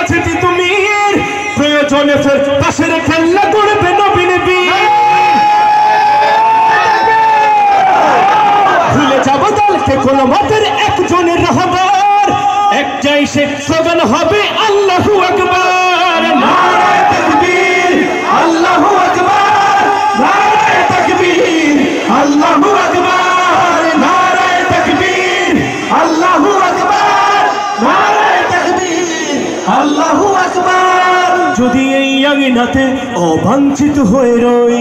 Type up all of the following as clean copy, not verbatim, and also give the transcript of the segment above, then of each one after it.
আছে তিতুমির, প্রয়োজনে ফের পাশের খেলা করবে নবীন বীর। ভুলে যাব দলকে কোন মতের একজনের রাহবার, একটাই সে স্লোগান হবে আল্লাহু আকবার। নারায়ে তাকবীর আল্লাহু আকবার, নারায়ে তাকবীর আল্লাহু আকবার, নারায়ে তাকবীর আল্লাহু আকবার, নারায়ে তাকবীর আল্লাহু আকবার। যদি এই আঙিনাতে অবাঞ্ছিত হয়ে রই,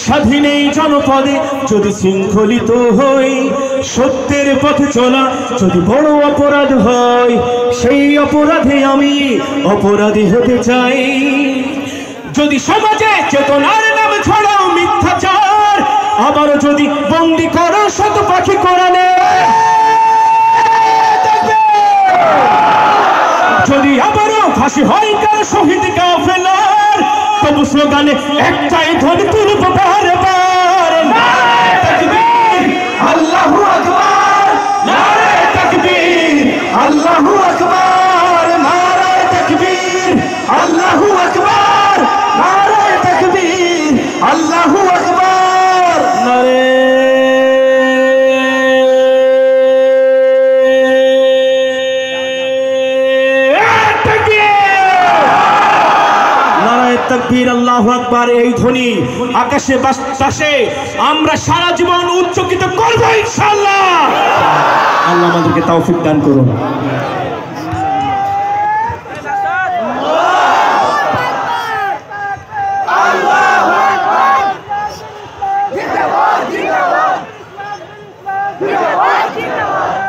স্বাধীন এই জনপদে যদি শৃঙ্খলিত হই, সত্যের পথে চলা যদি বড় অপরাধ হয়, সেই অপরাধে আমি অপরাধী হতে চাই। যদি সমাজে চেতনার নাম ছড়াও মিথ্যাচার, আবারও যদি বন্দি করো শত পাখি কোরআনে, যদি আবারও ফাঁসি হয় কার শহীদ কাফেলার, তবু স্লোগানে একটাই ধ্বনি তুলব বারবার। নারায়ে তাকবীর আল্লাহু আকবার, নারায়ে তাকবীর আল্লাহু আকবার, নারায়ে তাকবীর আল্লাহু আকবার, নারায়ে তাকবীর আল্লাহু আকবার। নারায়ে তাকবীর আল্লাহু আকবার। এই ধ্বনি আকাশে বাতাসে আমরা সারা জীবন উচ্চকিত করব ইনশাআল্লাহ। আল্লাহ আমাদেরকে তৌফিক দান করুন।